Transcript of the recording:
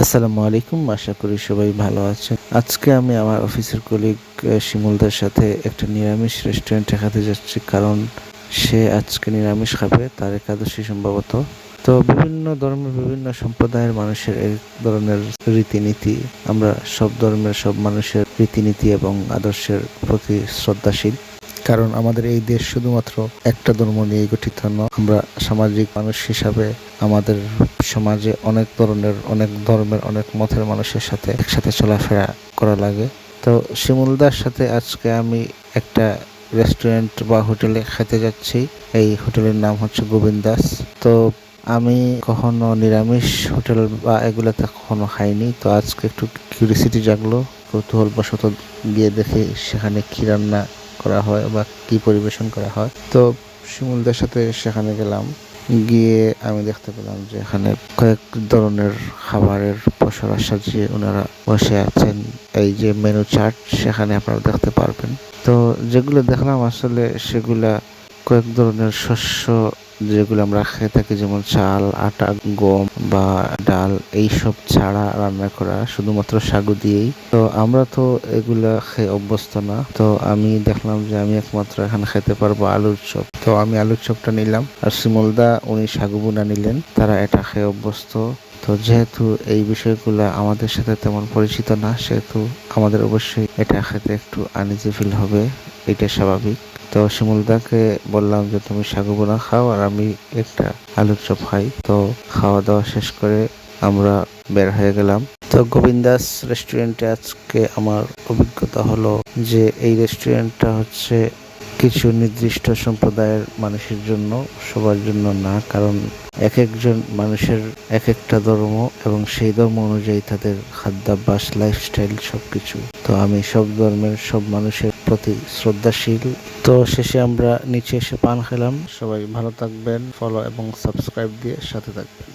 আসসালামু আলাইকুম, আশা করি সবাই ভালো আছেন। আজকে আমি আমার অফিসের কলিগ শিমুলদার সাথে একটা নিরামিষ রেস্টুরেন্টে খেতে যাচ্ছি, কারণ সে আজকে নিরামিষ খাবে, তার একাদশী সম্ভবত। তো বিভিন্ন ধর্মের বিভিন্ন সম্প্রদায়ের মানুষের এক ধরনের রীতিনীতি। আমরা সব ধর্মের সব মানুষের রীতিনীতি এবং আদর্শের প্রতি শ্রদ্ধাশীল, কারণ আমাদের এই দেশ শুধুমাত্র একটা ধর্ম নিয়ে গঠিত নয়। আমরা সামাজিক মানুষ হিসাবে আমাদের সমাজে অনেক ধরনের, অনেক ধর্মের, অনেক মতের মানুষের সাথে একসাথে চলাফেরা করা লাগে। তো শিমুলদার সাথে আজকে আমি একটা রেস্টুরেন্ট বা হোটেলে খেতে যাচ্ছি। এই হোটেলের নাম হচ্ছে গোবিন্দাস। তো আমি কখনো নিরামিষ হোটেল বা এগুলোতে কখনো খাইনি, তো আজকে একটু কিউরিসিটি জাগলো, কৌতূহলবশত গিয়ে দেখি সেখানে কী রান্না করা হয় বা কি পরিবেশন করা হয়। তো শিমুলদের সাথে সেখানে গেলাম, গিয়ে আমি দেখতে পেলাম যে এখানে কয়েক ধরনের খাবারের পসরা সাজিয়ে ওনারা বসে আছেন। এই যে মেনু চার্ট, সেখানে আপনারা দেখতে পারবেন। তো যেগুলো দেখলাম আসলে সেগুলা কয়েক ধরনের শস্য, যেগুলো আমরা খেয়ে থাকি, যেমন চাল, আটা, গম বা ডাল, এইসব ছাড়া রান্না করা, শুধুমাত্র সাগু দিয়েই। তো আমরা তো এগুলা খেয়ে অভ্যস্ত না। তো আমি দেখলাম যে আমি একমাত্র এখানে খেতে পারবো আলুর চপ। তো আমি আলুর চপটা নিলাম, আর শিমুলদা উনি সাগু বোনা নিলেন, তারা এটা খেয়ে অভ্যস্ত। তো যেহেতু এই বিষয়গুলো আমাদের সাথে তেমন পরিচিত না, সেহেতু আমাদের অবশ্যই এটা খেতে একটু আনইজি ফিল হবে, এটা স্বাভাবিক। তো শিমুলদাকে বললাম যে তুমি সাগু বোনা খাও আর আমি একটা আলুর চপ খাই। তো খাওয়া দাওয়া শেষ করে আমরা বের হয়ে গেলাম। তো গোবিন্দাস রেস্টুরেন্টে আজকে আমার অভিজ্ঞতা হলো যে এই রেস্টুরেন্টটা হচ্ছে কিছু নির্দিষ্ট সম্প্রদায়ের মানুষের জন্য, সবার জন্য না, কারণ এক একজন মানুষের এক একটা ধর্ম এবং সেই ধর্ম অনুযায়ী তাদের খাদ্যাভ্যাস, লাইফস্টাইল সবকিছু। তো আমি সব ধর্মের সব মানুষের প্রতি শ্রদ্ধাশীল। তো শেষে আমরা নিচে এসে পান খেলাম। সবাই ভালো থাকবেন, ফলো এবং সাবস্ক্রাইব দিয়ে সাথে থাকবেন।